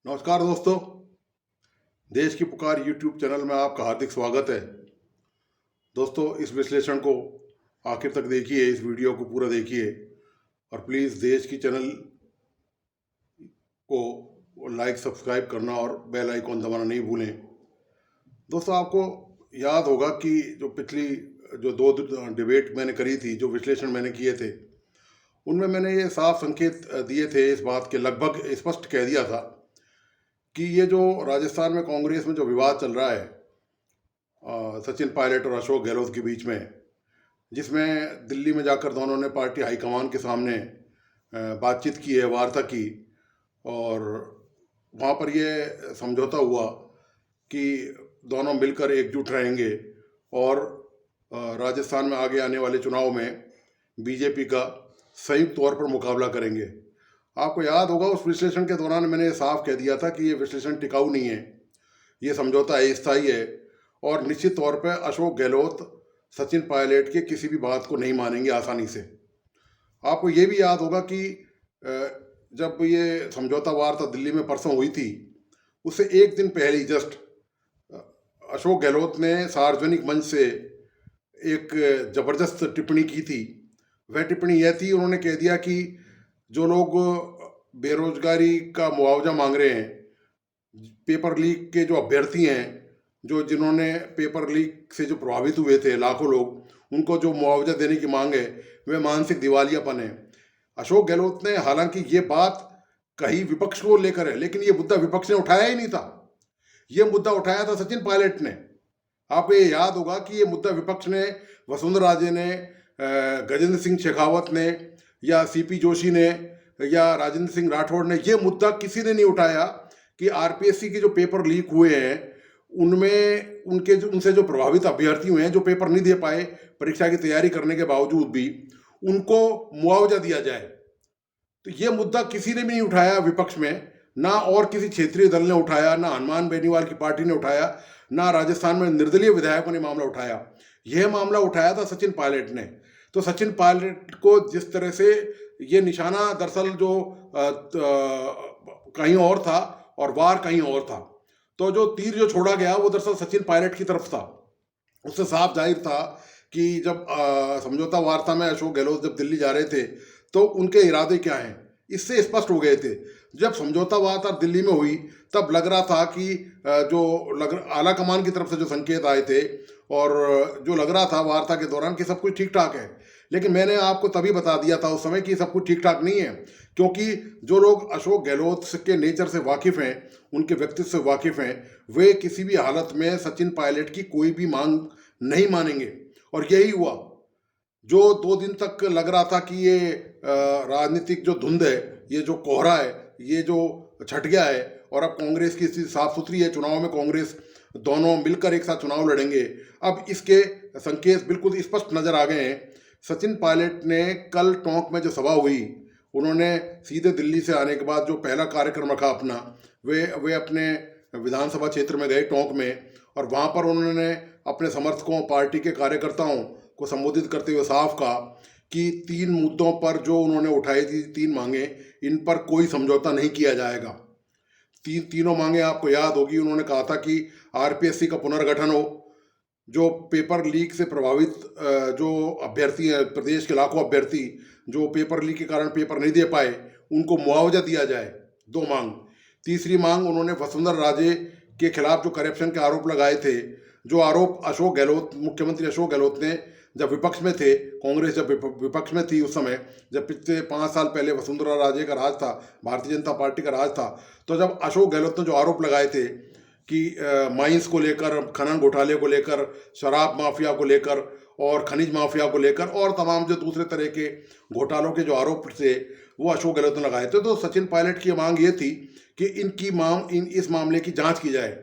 नमस्कार दोस्तों। देश की पुकार यूट्यूब चैनल में आपका हार्दिक स्वागत है। दोस्तों, इस विश्लेषण को आखिर तक देखिए, इस वीडियो को पूरा देखिए और प्लीज़ देश की चैनल को लाइक सब्सक्राइब करना और बेल आइकॉन दबाना नहीं भूलें। दोस्तों, आपको याद होगा कि जो पिछली जो दो डिबेट मैंने करी थी, जो विश्लेषण मैंने किए थे, उनमें मैंने ये साफ संकेत दिए थे, इस बात के लगभग स्पष्ट कह दिया था कि ये जो राजस्थान में कांग्रेस में जो विवाद चल रहा है सचिन पायलट और अशोक गहलोत के बीच में, जिसमें दिल्ली में जाकर दोनों ने पार्टी हाईकमान के सामने बातचीत की है, वार्ता की, और वहाँ पर ये समझौता हुआ कि दोनों मिलकर एकजुट रहेंगे और राजस्थान में आगे आने वाले चुनाव में बीजेपी का संयुक्त तौर पर मुकाबला करेंगे। आपको याद होगा, उस विश्लेषण के दौरान मैंने साफ कह दिया था कि ये विश्लेषण टिकाऊ नहीं है, ये समझौता अस्थायी है और निश्चित तौर पर अशोक गहलोत सचिन पायलट के किसी भी बात को नहीं मानेंगे आसानी से। आपको ये भी याद होगा कि जब ये समझौता वार्ता दिल्ली में परसों हुई थी, उससे एक दिन पहले ही जस्ट अशोक गहलोत ने सार्वजनिक मंच से एक ज़बरदस्त टिप्पणी की थी। वह टिप्पणी यह थी, उन्होंने कह दिया कि जो लोग बेरोजगारी का मुआवजा मांग रहे हैं, पेपर लीक के जो अभ्यर्थी हैं, जो जिन्होंने पेपर लीक से जो प्रभावित हुए थे लाखों लोग, उनको जो मुआवजा देने की मांग है, वह मानसिक दिवालियापन है। अशोक गहलोत ने हालांकि ये बात कही विपक्ष को लेकर है, लेकिन ये मुद्दा विपक्ष ने उठाया ही नहीं था। ये मुद्दा उठाया था सचिन पायलट ने। आपको ये याद होगा कि ये मुद्दा विपक्ष ने, वसुंधरा राजे ने, गजेंद्र सिंह शेखावत ने, या सीपी जोशी ने, या राजेंद्र सिंह राठौड़ ने, ये मुद्दा किसी ने नहीं उठाया कि आरपीएससी के जो पेपर लीक हुए हैं, उनमें उनसे जो प्रभावित अभ्यर्थी हुए हैं, जो पेपर नहीं दे पाए परीक्षा की तैयारी करने के बावजूद भी, उनको मुआवजा दिया जाए। तो ये मुद्दा किसी ने भी नहीं उठाया विपक्ष में, ना और किसी क्षेत्रीय दल ने उठाया, ना हनुमान बेनीवाल की पार्टी ने उठाया, ना राजस्थान में निर्दलीय विधायकों ने मामला उठाया। यह मामला उठाया था सचिन पायलट ने। तो सचिन पायलट को जिस तरह से ये निशाना दरअसल जो कहीं और था और वार कहीं और था, तो जो तीर जो छोड़ा गया वो दरअसल सचिन पायलट की तरफ था। उससे साफ जाहिर था कि जब समझौता वार्ता में अशोक गहलोत जब दिल्ली जा रहे थे, तो उनके इरादे क्या हैं, इससे स्पष्ट हो गए थे। जब समझौता वार्ता दिल्ली में हुई, तब लग रहा था कि आला कमान की तरफ से जो संकेत आए थे, और जो लग रहा था वार्ता के दौरान कि सब कुछ ठीक ठाक है, लेकिन मैंने आपको तभी बता दिया था उस समय कि सब कुछ ठीक ठाक नहीं है, क्योंकि जो लोग अशोक गहलोत के नेचर से वाकिफ़ हैं, उनके व्यक्तित्व से वाकिफ़ हैं, वे किसी भी हालत में सचिन पायलट की कोई भी मांग नहीं मानेंगे। और यही हुआ। जो 2 दिन तक लग रहा था कि ये राजनीतिक जो धुंध है, ये जो कोहरा है, ये जो छट गया है और अब कांग्रेस की स्थिति साफ सुथरी है, चुनाव में कांग्रेस दोनों मिलकर एक साथ चुनाव लड़ेंगे, अब इसके संकेत बिल्कुल स्पष्ट नजर आ गए हैं। सचिन पायलट ने कल टोंक में जो सभा हुई, उन्होंने सीधे दिल्ली से आने के बाद जो पहला कार्यक्रम रखा अपना, वे अपने विधानसभा क्षेत्र में गए टोंक में, और वहाँ पर उन्होंने अपने समर्थकों, पार्टी के कार्यकर्ताओं को संबोधित करते हुए साफ कहा कि 3 मुद्दों पर जो उन्होंने उठाई थी, 3 मांगे, इन पर कोई समझौता नहीं किया जाएगा। तीनों मांगे आपको याद होगी। उन्होंने कहा था कि आरपीएससी का पुनर्गठन हो, जो पेपर लीक से प्रभावित जो अभ्यर्थी हैं, प्रदेश के लाखों अभ्यर्थी जो पेपर लीक के कारण पेपर नहीं दे पाए, उनको मुआवजा दिया जाए, 2 मांग। तीसरी मांग, उन्होंने वसुंधरा राजे के खिलाफ जो करप्शन के आरोप लगाए थे, जो आरोप अशोक गहलोत, मुख्यमंत्री अशोक गहलोत ने जब विपक्ष में थे, कांग्रेस जब विपक्ष में थी, उस समय जब पिछले 5 साल पहले वसुंधरा राजे का राज था, भारतीय जनता पार्टी का राज था, तो जब अशोक गहलोत ने जो आरोप लगाए थे कि माइंस को लेकर, खनन घोटाले को लेकर, शराब माफिया को लेकर और खनिज माफिया को लेकर और तमाम जो दूसरे तरह के घोटालों के जो आरोप थे, वो अशोक गहलोत ने लगाए थे। तो सचिन पायलट की मांग ये थी कि इस मामले की जांच की जाए।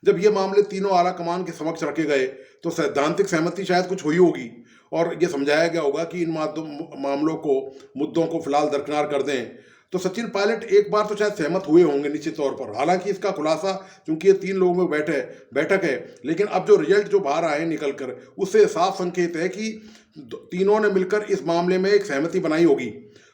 जब ये मामले तीनों आला कमान के समक्ष रखे गए, तो सैद्धांतिक सहमति शायद कुछ हुई होगी और ये समझाया गया होगा कि इन मामलों को, मुद्दों को फिलहाल दरकिनार कर दें। तो सचिन पायलट एक बार तो शायद सहमत हुए होंगे निश्चित तौर पर। हालांकि इसका खुलासा, चूंकि ये 3 लोगों में बैठक है, लेकिन अब जो रिजल्ट जो बाहर आए निकल कर, उससे साफ संकेत है कि तीनों ने मिलकर इस मामले में एक सहमति बनाई होगी।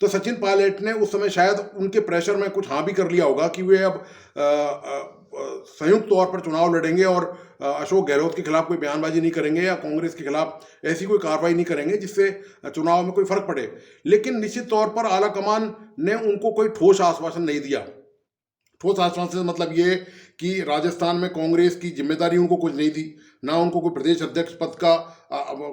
तो सचिन पायलट ने उस समय शायद उनके प्रेशर में कुछ हाँ भी कर लिया होगा कि वे अब संयुक्त तौर पर चुनाव लड़ेंगे और अशोक गहलोत के खिलाफ कोई बयानबाजी नहीं करेंगे या कांग्रेस के खिलाफ ऐसी कोई कार्रवाई नहीं करेंगे जिससे चुनाव में कोई फर्क पड़े। लेकिन निश्चित तौर पर आलाकमान ने उनको कोई ठोस आश्वासन नहीं दिया। ठोस आश्वासन मतलब ये कि राजस्थान में कांग्रेस की जिम्मेदारी उनको कुछ नहीं दी, ना उनको कोई प्रदेश अध्यक्ष पद का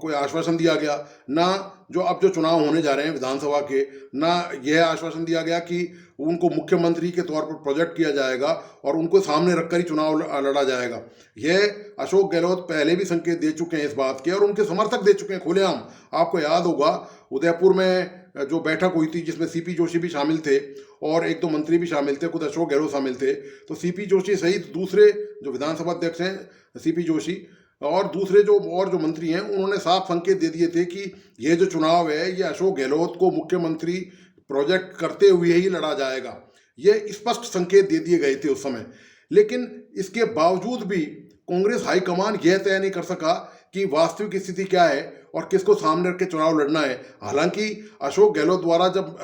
कोई आश्वासन दिया गया, ना जो अब जो चुनाव होने जा रहे हैं विधानसभा के, ना यह आश्वासन दिया गया कि उनको मुख्यमंत्री के तौर पर प्रोजेक्ट किया जाएगा और उनको सामने रखकर ही चुनाव लड़ा जाएगा। यह अशोक गहलोत पहले भी संकेत दे चुके हैं इस बात के, और उनके समर्थक दे चुके हैं खुलेआम। आपको याद होगा उदयपुर में जो बैठक हुई थी जिसमें सीपी जोशी भी शामिल थे और एक दो मंत्री भी शामिल थे, खुद अशोक गहलोत शामिल थे। तो सीपी जोशी सहित दूसरे जो विधानसभा अध्यक्ष हैं सीपी जोशी और दूसरे जो मंत्री हैं, उन्होंने साफ संकेत दे दिए थे कि ये जो चुनाव है ये अशोक गहलोत को मुख्यमंत्री प्रोजेक्ट करते हुए ही लड़ा जाएगा। ये स्पष्ट संकेत दे दिए गए थे उस समय। लेकिन इसके बावजूद भी कांग्रेस हाईकमान यह तय नहीं कर सका कि वास्तविक स्थिति क्या है और किसको सामने रख के चुनाव लड़ना है। हालांकि अशोक गहलोत द्वारा जब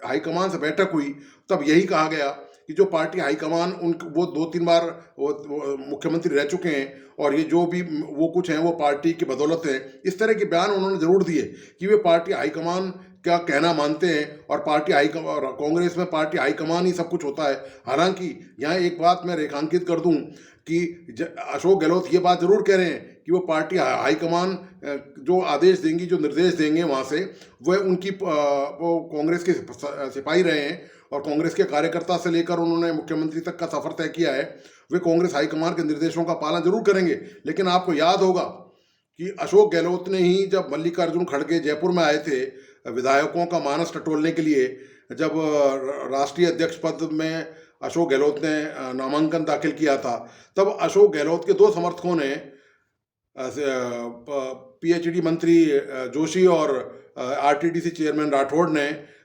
हाईकमान से बैठक हुई तब यही कहा गया कि जो पार्टी हाईकमान वो 2-3 बार मुख्यमंत्री रह चुके हैं और ये जो भी वो कुछ हैं वो पार्टी की बदौलत है। इस तरह के बयान उन्होंने जरूर दिए कि वे पार्टी हाईकमान का कहना मानते हैं और कांग्रेस में पार्टी हाईकमान ही सब कुछ होता है। हालांकि यहाँ एक बात मैं रेखांकित कर दूं कि अशोक गहलोत ये बात जरूर कह रहे हैं कि वो पार्टी हाईकमान जो आदेश देंगी, जो निर्देश देंगे वहाँ से, वह उनकी वो कांग्रेस के सिपाही रहे हैं और कांग्रेस के कार्यकर्ता से लेकर उन्होंने मुख्यमंत्री तक का सफर तय किया है। वे कांग्रेस हाईकमान के निर्देशों का पालन जरूर करेंगे। लेकिन आपको याद होगा कि अशोक गहलोत ने ही जब मल्लिकार्जुन खड़गे जयपुर में आए थे विधायकों का मानस टटोलने के लिए, जब राष्ट्रीय अध्यक्ष पद में अशोक गहलोत ने नामांकन दाखिल किया था, तब अशोक गहलोत के 2 समर्थकों ने पीएचडी मंत्री जोशी और आरटीडीसी चेयरमैन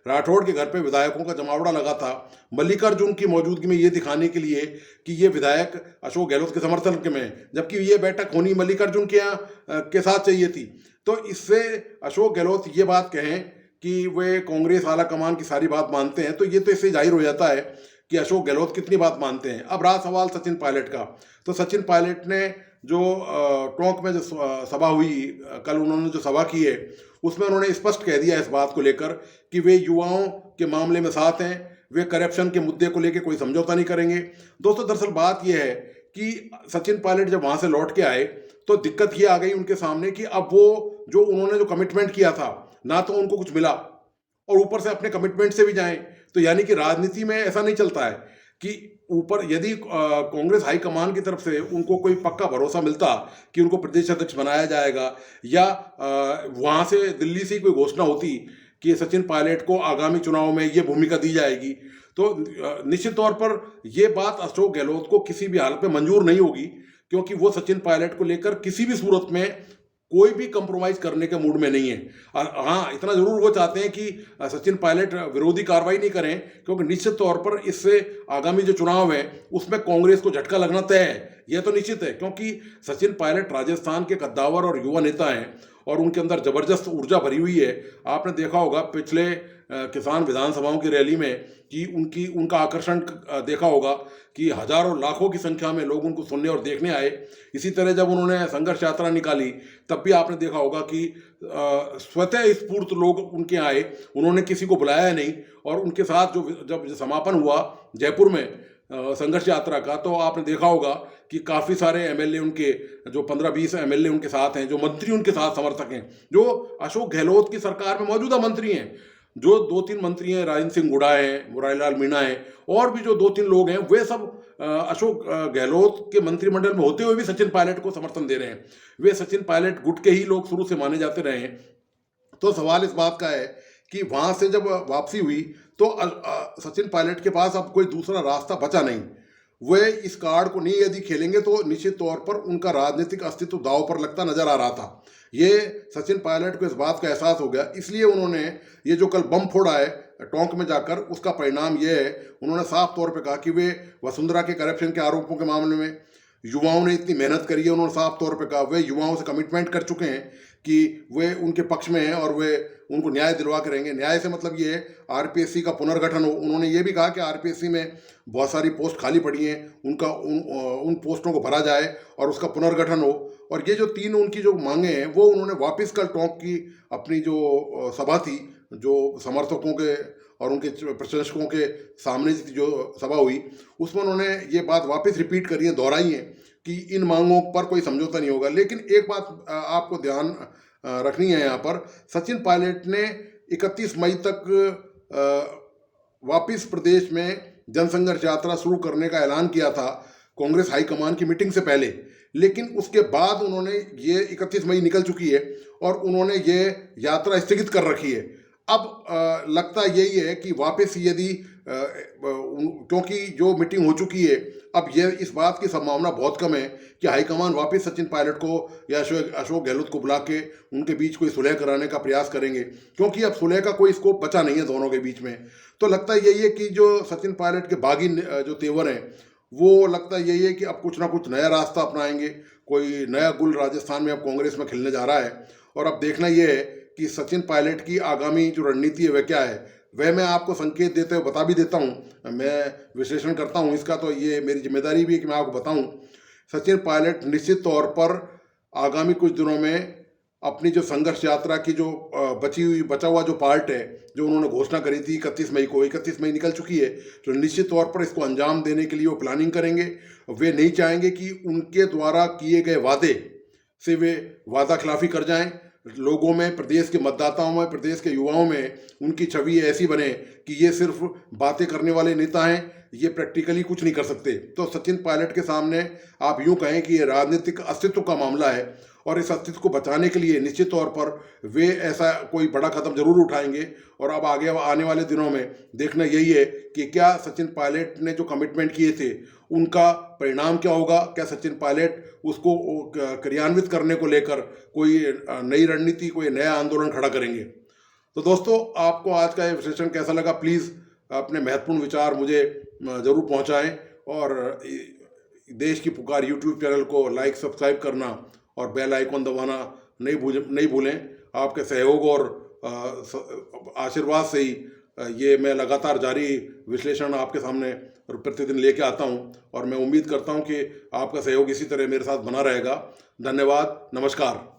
राठौड़ के घर पे विधायकों का जमावड़ा लगा था मल्लिकार्जुन की मौजूदगी में ये दिखाने के लिए कि ये विधायक अशोक गहलोत के समर्थन के में, जबकि ये बैठक होनी मल्लिकार्जुन के यहाँ के साथ चाहिए थी। तो इससे अशोक गहलोत ये बात कहें कि वे कांग्रेस आला कमान की सारी बात मानते हैं, तो ये तो इससे जाहिर हो जाता है कि अशोक गहलोत कितनी बात मानते हैं। अब रहा सवाल सचिन पायलट का, तो सचिन पायलट ने जो टोंक में जो सभा हुई कल, उन्होंने जो सभा की है उसमें उन्होंने स्पष्ट कह दिया इस बात को लेकर कि वे युवाओं के मामले में साथ हैं, वे करप्शन के मुद्दे को लेकर कोई समझौता नहीं करेंगे। दोस्तों, दरअसल बात यह है कि सचिन पायलट जब वहाँ से लौट के आए तो दिक्कत ये आ गई उनके सामने कि अब वो जो उन्होंने जो कमिटमेंट किया था, ना तो उनको कुछ मिला और ऊपर से अपने कमिटमेंट से भी जाएं। तो यानी कि राजनीति में ऐसा नहीं चलता है कि ऊपर यदि कांग्रेस हाईकमान की तरफ से उनको कोई पक्का भरोसा मिलता कि उनको प्रदेश अध्यक्ष बनाया जाएगा या वहाँ से दिल्ली से कोई घोषणा होती कि सचिन पायलट को आगामी चुनाव में ये भूमिका दी जाएगी, तो निश्चित तौर पर ये बात अशोक गहलोत को किसी भी हालत में मंजूर नहीं होगी, क्योंकि वो सचिन पायलट को लेकर किसी भी सूरत में कोई भी कंप्रोमाइज करने के मूड में नहीं है। हाँ, इतना जरूर वो चाहते हैं कि सचिन पायलट विरोधी कार्रवाई नहीं करें, क्योंकि निश्चित तौर पर इससे आगामी जो चुनाव है उसमें कांग्रेस को झटका लगना तय है। यह तो निश्चित है, क्योंकि सचिन पायलट राजस्थान के कद्दावर और युवा नेता हैं और उनके अंदर जबरदस्त ऊर्जा भरी हुई है। आपने देखा होगा पिछले किसान विधानसभाओं की रैली में कि उनका आकर्षण देखा होगा कि हजारों लाखों की संख्या में लोग उनको सुनने और देखने आए। इसी तरह जब उन्होंने संघर्ष यात्रा निकाली तब भी आपने देखा होगा कि स्वतः स्फूर्त लोग उनके आए, उन्होंने किसी को बुलाया नहीं। और उनके साथ जब समापन हुआ जयपुर में संघर्ष यात्रा का, तो आपने देखा होगा कि काफ़ी सारे एमएलए उनके, जो 15-20 एमएलए उनके साथ हैं, जो मंत्री उनके साथ समर्थक हैं, जो अशोक गहलोत की सरकार में मौजूदा मंत्री हैं, जो 2-3 मंत्री हैं, राजेंद्र सिंह गुड़ा हैं, मुरारीलाल मीणा हैं, और भी जो 2-3 लोग हैं, वे सब अशोक गहलोत के मंत्रिमंडल में होते हुए भी सचिन पायलट को समर्थन दे रहे हैं। वे सचिन पायलट गुट के ही लोग शुरू से माने जाते रहे हैं। तो सवाल इस बात का है कि वहाँ से जब वापसी हुई तो सचिन पायलट के पास अब कोई दूसरा रास्ता बचा नहीं। वे इस कार्ड को नहीं यदि खेलेंगे तो निश्चित तौर पर उनका राजनीतिक अस्तित्व दांव पर लगता नजर आ रहा था। ये सचिन पायलट को इस बात का एहसास हो गया, इसलिए उन्होंने ये जो कल बम फोड़ा है टोंक में जाकर, उसका परिणाम ये है, उन्होंने साफ तौर पे कहा कि वे वसुंधरा के करप्शन के आरोपों के मामले में युवाओं ने इतनी मेहनत करी है, उन्होंने साफ तौर पे कहा वे युवाओं से कमिटमेंट कर चुके हैं कि वे उनके पक्ष में हैं और वे उनको न्याय दिलवा के रहेंगे। न्याय से मतलब ये है आरपीएससी का पुनर्गठन हो। उन्होंने ये भी कहा कि आरपीएससी में बहुत सारी पोस्ट खाली पड़ी हैं, उनका उन पोस्टों को भरा जाए और उसका पुनर्गठन हो। और ये जो 3 उनकी जो मांगे हैं वो उन्होंने वापस कल टोंक की अपनी जो सभा थी, जो समर्थकों के और उनके प्रशंसकों के सामने जो सभा हुई, उसमें उन्होंने ये बात वापस रिपीट करी है, दोहराई है कि इन मांगों पर कोई समझौता नहीं होगा। लेकिन एक बात आपको ध्यान रखनी है यहाँ पर, सचिन पायलट ने 31 मई तक वापस प्रदेश में जनसंघर्ष यात्रा शुरू करने का ऐलान किया था कांग्रेस हाईकमान की मीटिंग से पहले। लेकिन उसके बाद उन्होंने ये 31 मई निकल चुकी है और उन्होंने ये यात्रा स्थगित कर रखी है। अब लगता यही है कि वापस यदि क्योंकि जो मीटिंग हो चुकी है, अब ये इस बात की संभावना बहुत कम है कि हाईकमान वापस सचिन पायलट को या अशोक गहलोत को बुला के उनके बीच कोई सुलह कराने का प्रयास करेंगे, क्योंकि अब सुलह का कोई स्कोप बचा नहीं है दोनों के बीच में। तो लगता यही है कि जो सचिन पायलट के बागी जो तेवर हैं, वो लगता यही है कि अब कुछ ना कुछ नया रास्ता अपनाएंगे, कोई नया गुल राजस्थान में अब कांग्रेस में खिलने जा रहा है। और अब देखना ये है कि सचिन पायलट की आगामी जो रणनीति है वह क्या है, वह मैं आपको संकेत देते हुए बता भी देता हूँ। मैं विश्लेषण करता हूँ इसका, तो ये मेरी जिम्मेदारी भी है कि मैं आपको बताऊँ। सचिन पायलट निश्चित तौर पर आगामी कुछ दिनों में अपनी जो संघर्ष यात्रा की जो बचा हुआ जो पार्ट है, जो उन्होंने घोषणा करी थी 31 मई को, 31 मई निकल चुकी है, तो निश्चित तौर पर इसको अंजाम देने के लिए वो प्लानिंग करेंगे। वे नहीं चाहेंगे कि उनके द्वारा किए गए वादे से वे वादा खिलाफी कर जाएं। लोगों में, प्रदेश के मतदाताओं में, प्रदेश के युवाओं में उनकी छवि ऐसी बने कि ये सिर्फ बातें करने वाले नेता हैं, ये प्रैक्टिकली कुछ नहीं कर सकते। तो सचिन पायलट के सामने आप यूं कहें कि ये राजनीतिक अस्तित्व का मामला है और इस अस्तित्व को बचाने के लिए निश्चित तौर पर वे ऐसा कोई बड़ा कदम जरूर उठाएंगे। और अब आगे आने वाले दिनों में देखना यही है कि क्या सचिन पायलट ने जो कमिटमेंट किए थे उनका परिणाम क्या होगा। क्या सचिन पायलट उसको क्रियान्वित करने को लेकर कोई नई रणनीति, कोई नया आंदोलन खड़ा करेंगे। तो दोस्तों, आपको आज का ये विश्लेषण कैसा लगा, प्लीज़ अपने महत्वपूर्ण विचार मुझे ज़रूर पहुंचाएं। और देश की पुकार यूट्यूब चैनल को लाइक, सब्सक्राइब करना और बेल आइकॉन दबाना नहीं भूलें। आपके सहयोग और आशीर्वाद से ही ये मैं लगातार जारी विश्लेषण आपके सामने प्रतिदिन लेके आता हूँ और मैं उम्मीद करता हूँ कि आपका सहयोग इसी तरह मेरे साथ बना रहेगा। धन्यवाद, नमस्कार।